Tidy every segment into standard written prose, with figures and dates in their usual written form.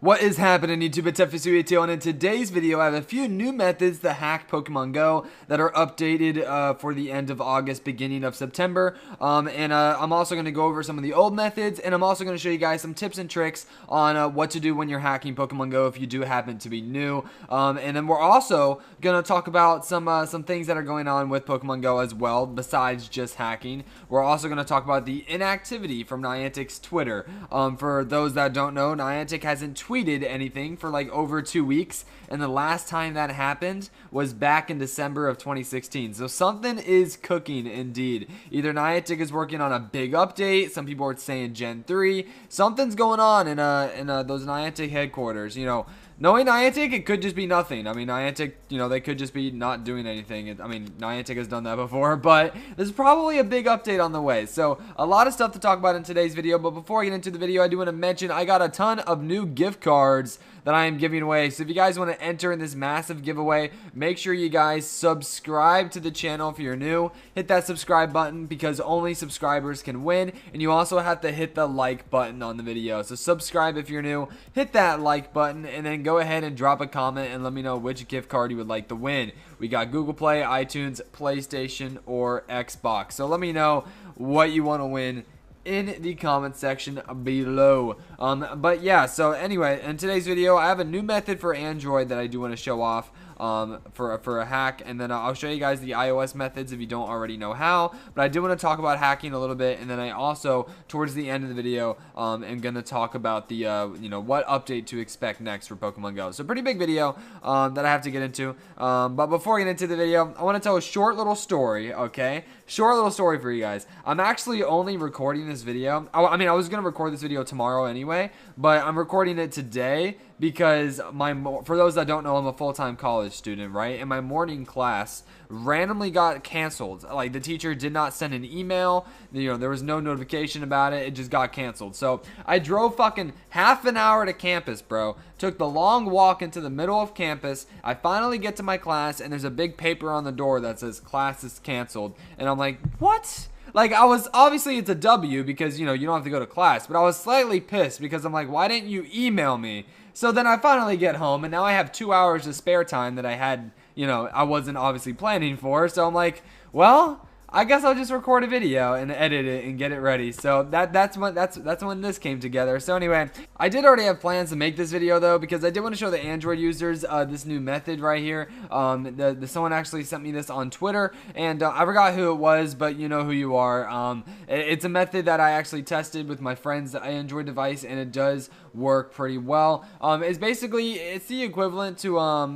What is happening, YouTube? It's FSU and in today's video I have a few new methods to hack Pokemon Go that are updated for the end of August, beginning of September. I'm also going to go over some of the old methods, and I'm also going to show you guys some tips and tricks on what to do when you're hacking Pokemon Go if you do happen to be new. And then we're also going to talk about some things that are going on with Pokemon Go as well, besides just hacking. We're also going to talk about the inactivity from Niantic's Twitter. For those that don't know, Niantic hasn't tweeted anything for like over 2 weeks, and the last time that happened was back in December of 2016. So something is cooking indeed. Either Niantic is working on a big update, some people are saying Gen 3, something's going on in those Niantic headquarters. You know, knowing Niantic, it could just be nothing. I mean, Niantic, you know, they could just be not doing anything. I mean, Niantic has done that before, but there's probably a big update on the way. So, a lot of stuff to talk about in today's video, but before I get into the video, I do want to mention I got a ton of new gift cards that I am giving away. So if you guys want to enter in this massive giveaway, make sure you guys subscribe to the channel if you're new. Hit that subscribe button because only subscribers can win, and you also have to hit the like button on the video. So subscribe if you're new, hit that like button, and then go ahead and drop a comment and let me know which gift card you would like to win. We got Google Play, iTunes, PlayStation, or Xbox. So let me know what you want to win in the comment section below. But yeah, so anyway, in today's video I have a new method for Android that I do want to show off for a hack, and then I'll show you guys the iOS methods if you don't already know how. But I do want to talk about hacking a little bit, and then I also, towards the end of the video, am going to talk about the you know, what update to expect next for Pokemon Go. So pretty big video that I have to get into. But before I get into the video, I want to tell a short little story, okay? Short little story for you guys. I'm actually only recording this video. I mean, I was going to record this video tomorrow anyway, but I'm recording it today because for those that don't know, I'm a full-time college student, right? And my morning class randomly got canceled. Like, the teacher did not send an email. You know, there was no notification about it. It just got canceled. So I drove fucking half an hour to campus, bro. Took the long walk into the middle of campus. I finally get to my class, and there's a big paper on the door that says class is canceled. And I'm like, what? Like, I was, obviously it's a W because, you know, you don't have to go to class, but I was slightly pissed because I'm like, why didn't you email me? So then I finally get home, and now I have 2 hours of spare time that I had, you know, I wasn't obviously planning for. So I'm like, well, I guess I'll just record a video and edit it and get it ready. So that's when this came together. So anyway, I did already have plans to make this video though, because I did want to show the Android users this new method right here. Someone actually sent me this on Twitter, and I forgot who it was, but you know who you are. It's a method that I actually tested with my friend's Android device, and it does work pretty well. It's the equivalent to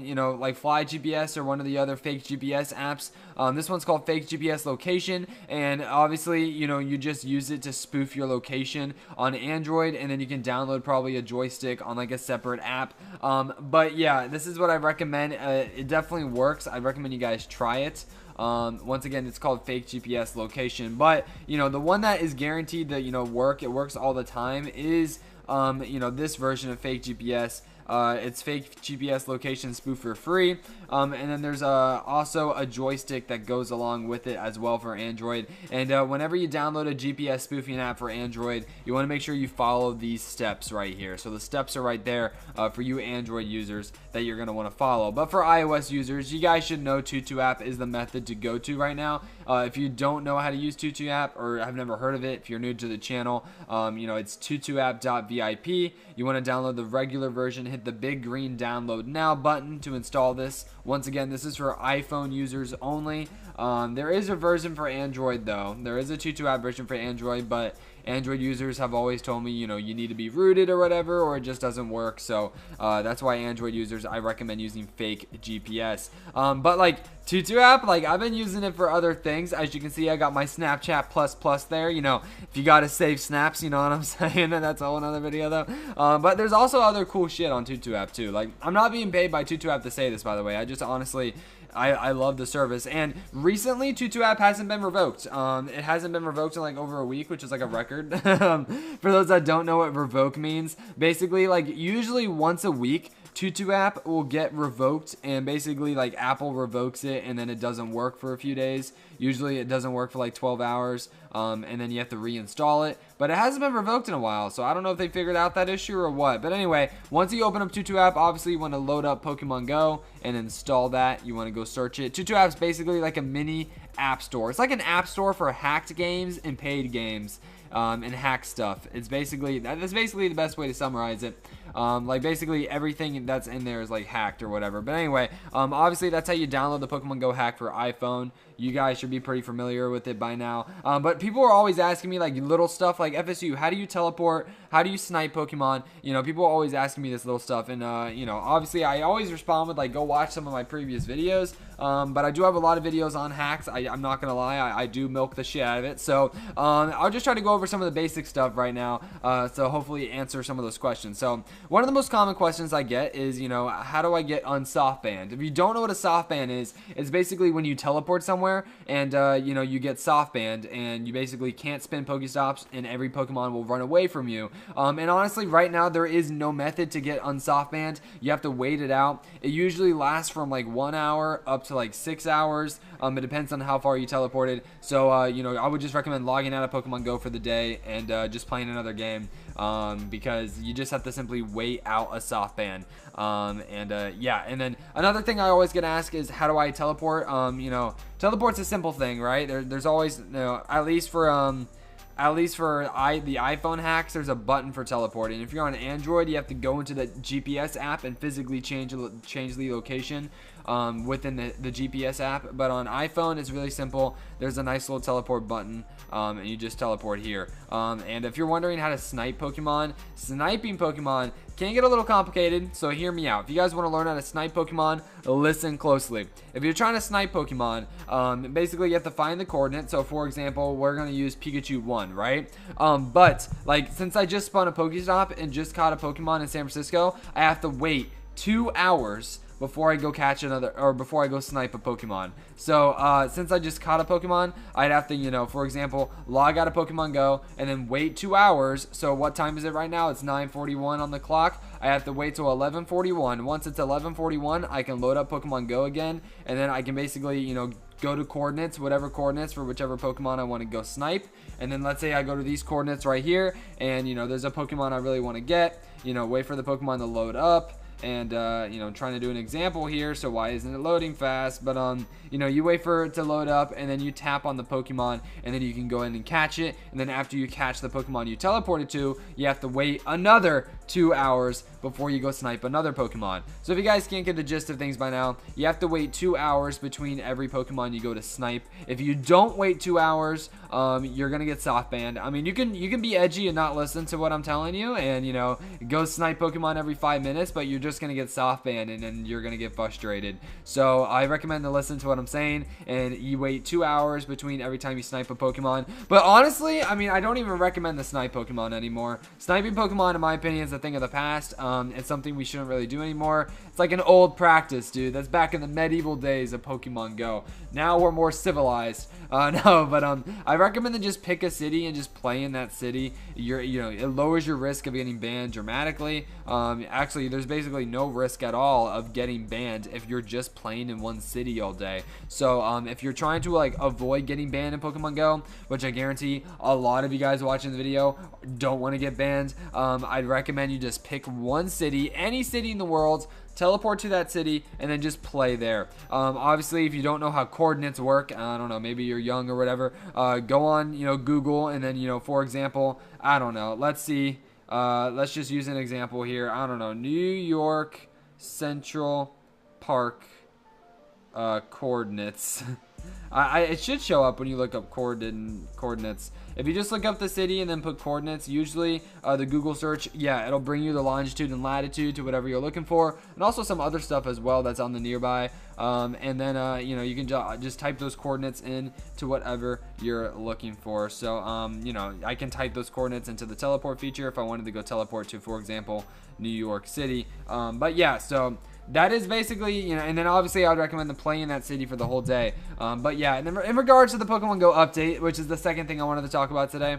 you know, like Fly GPS or one of the other fake GPS apps. This one's called Fake GPS Location, and obviously, you know, you just use it to spoof your location on Android, and then you can download probably a joystick on like a separate app. But yeah, this is what I recommend. It definitely works. I recommend you guys try it. Once again, it's called Fake GPS Location, but you know, the one that is guaranteed to, you know, it works all the time is you know, this version of Fake GPS. It's Fake GPS Location Spoof for free, and then there's also a joystick that goes along with it as well for Android. And whenever you download a GPS spoofing app for Android, you want to make sure you follow these steps right here. So the steps are right there for you Android users that you're going to want to follow. But for iOS users, you guys should know TuTuApp is the method to go to right now. If you don't know how to use TuTuApp or have never heard of it, if you're new to the channel, you know, it's tutuapp.vip. You want to download the regular version, hit the big green download now button to install this. Once again, this is for iPhone users only. There is a version for Android though. There is a TuTuApp version for Android, but Android users have always told me, you know, you need to be rooted or whatever, or it just doesn't work. So that's why Android users, I recommend using Fake GPS. But like TuTuApp, like I've been using it for other things. As you can see, I got my Snapchat plus there. You know, if you gotta save snaps, you know what I'm saying. And that's a whole other video though. But there's also other cool shit on TuTuApp too. Like, I'm not being paid by TuTuApp to say this, by the way. I just honestly, I love the service. And recently, TuTuApp hasn't been revoked. It hasn't been revoked in like over a week, which is like a record. For those that don't know what revoke means, basically, like, usually once a week, Tutu app will get revoked, and basically like Apple revokes it and then it doesn't work for a few days. Usually it doesn't work for like 12 hours, and then you have to reinstall it. But it hasn't been revoked in a while, so I don't know if they figured out that issue or what. But anyway, once you open up Tutu app, obviously you want to load up Pokemon Go and install that. You want to go search it. Tutu app is basically like a mini app store. It's like an app store for hacked games and paid games. And hack stuff. That's basically the best way to summarize it. Like basically everything that's in there is like hacked or whatever. But anyway, obviously that's how you download the Pokemon Go hack for iPhone. You guys should be pretty familiar with it by now. But people are always asking me like little stuff like FSU, how do you teleport? How do you snipe Pokemon? You know, people are always asking me this little stuff. And, you know, obviously I always respond with like, go watch some of my previous videos. But I do have a lot of videos on hacks. I'm not going to lie. I do milk the shit out of it. So I'll just try to go over some of the basic stuff right now. So hopefully answer some of those questions. So one of the most common questions I get is, you know, how do I get unsoftbanned? If you don't know what a softban is, it's basically when you teleport somewhere and, you know, you get softbanned and you basically can't spin Pokestops and every Pokemon will run away from you. And honestly, right now, there is no method to get unsoftbanned. You have to wait it out. It usually lasts from like 1 hour up to like 6 hours. It depends on how far you teleported. So, you know, I would just recommend logging out of Pokemon Go for the day and just playing another game. Because you just have to simply wait out a soft ban. Yeah, and then another thing I always get asked is how do I teleport? You know, teleport's a simple thing, right? There's always, you know, at least for the iPhone hacks, there's a button for teleporting. If you're on Android, you have to go into the GPS app and physically change the location within the GPS app. But on iPhone, it's really simple. There's a nice little teleport button, and you just teleport here. And if you're wondering how to snipe Pokemon, sniping Pokemon can get a little complicated, so hear me out. If you guys want to learn how to snipe Pokemon, listen closely. If you're trying to snipe Pokemon, basically you have to find the coordinate. So for example, we're going to use Pikachu 1, right? But like since I just spun a Pokestop and just caught a Pokemon in San Francisco, I have to wait 2 hours before I go catch another, or before I go snipe a Pokemon. So since I just caught a Pokemon, I'd have to, you know, for example, log out of Pokemon Go and then wait 2 hours. So what time is it right now? It's 9:41 on the clock. I have to wait till 11:41. Once it's 11:41, I can load up Pokemon Go again, and then I can basically, you know, go to coordinates, whatever coordinates for whichever Pokemon I want to go snipe. And then let's say I go to these coordinates right here, and, you know, there's a Pokemon I really want to get. You know, wait for the Pokemon to load up. And, you know, I'm trying to do an example here, so why isn't it loading fast? But, you know, you wait for it to load up, and then you tap on the Pokemon, and then you can go in and catch it. And then after you catch the Pokemon you teleported to, you have to wait another 2 hours before you go snipe another Pokemon. So if you guys can't get the gist of things by now, you have to wait 2 hours between every Pokemon you go to snipe. If you don't wait 2 hours, you're gonna get soft banned. I mean, you can be edgy and not listen to what I'm telling you, and, you know, go snipe Pokemon every 5 minutes, but you're just gonna get soft banned and then you're gonna get frustrated. So I recommend to listen to what I'm saying, and you wait 2 hours between every time you snipe a Pokemon. But honestly, I mean, I don't even recommend the snipe Pokemon anymore. Sniping Pokemon, in my opinion, is a thing of the past. It's something we shouldn't really do anymore. It's like an old practice, dude. That's back in the medieval days of Pokemon Go. Now we're more civilized. No, but I recommend to just pick a city and just play in that city. You know, it lowers your risk of getting banned dramatically. Actually, there's basically no risk at all of getting banned if you're just playing in one city all day. So if you're trying to like avoid getting banned in Pokemon Go, which I guarantee a lot of you guys watching the video don't want to get banned, I'd recommend you just pick one city, any city in the world, teleport to that city, and then just play there. Obviously, if you don't know how coordinates work, I don't know, maybe you're young or whatever, go on, you know, Google, and then, you know, for example, I don't know, let's see, let's just use an example here. I don't know, New York Central Park coordinates. It should show up when you look up coordinates. If you just look up the city and then put coordinates, usually the Google search, yeah, it'll bring you the longitude and latitude to whatever you're looking for, and also some other stuff as well that's on the nearby. And then you know, you can just type those coordinates in to whatever you're looking for. So you know, I can type those coordinates into the teleport feature if I wanted to go teleport to, for example, New York City. But yeah, so that is basically, you know, and then obviously I would recommend to play in that city for the whole day. But yeah, in regards to the Pokemon Go update, which is the second thing I wanted to talk about today,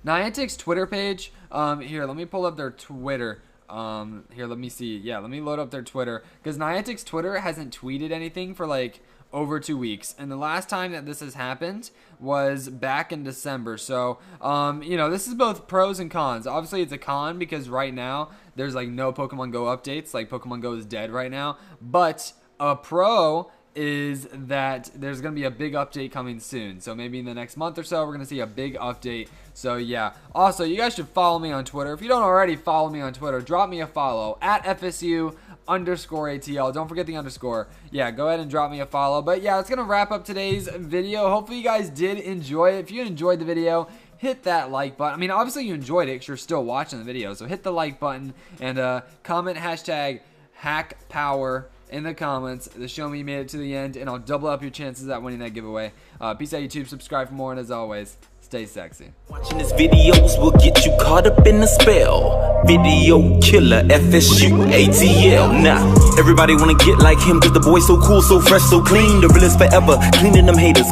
Niantic's Twitter page, here, let me pull up their Twitter. Here, let me see. Yeah, let me load up their Twitter, because Niantic's Twitter hasn't tweeted anything for like over 2 weeks, and the last time that this has happened was back in December. So you know, this is both pros and cons. Obviously it's a con because right now there's like no Pokemon Go updates, like Pokemon Go is dead right now. But a pro is that there's going to be a big update coming soon. So maybe in the next month or so, we're going to see a big update. So yeah. Also, you guys should follow me on Twitter. If you don't already follow me on Twitter, drop me a follow at FSU_ATL. Don't forget the underscore. Yeah, go ahead and drop me a follow. But yeah, it's going to wrap up today's video. Hopefully you guys did enjoy it. If you enjoyed the video, hit that like button. I mean, obviously you enjoyed it because you're still watching the video. So hit the like button and comment hashtag HackPower in the comments to show me you made it to the end, and I'll double up your chances at winning that giveaway. Peace out, YouTube. Subscribe for more, and as always, stay sexy. Watching his videos will get you caught up in the spell. Video killer, FSU, ATL. Nah, everybody wanna get like him, cause the boy's so cool, so fresh, so clean. The realest forever, cleaning them haters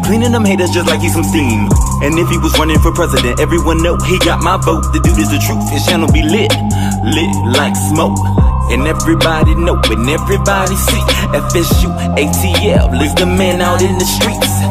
just like he's some steam. And if he was running for president, everyone know he got my vote. The dude is the truth, his channel be lit like smoke. And everybody know, and everybody see, FSU, ATL is the man out in the streets.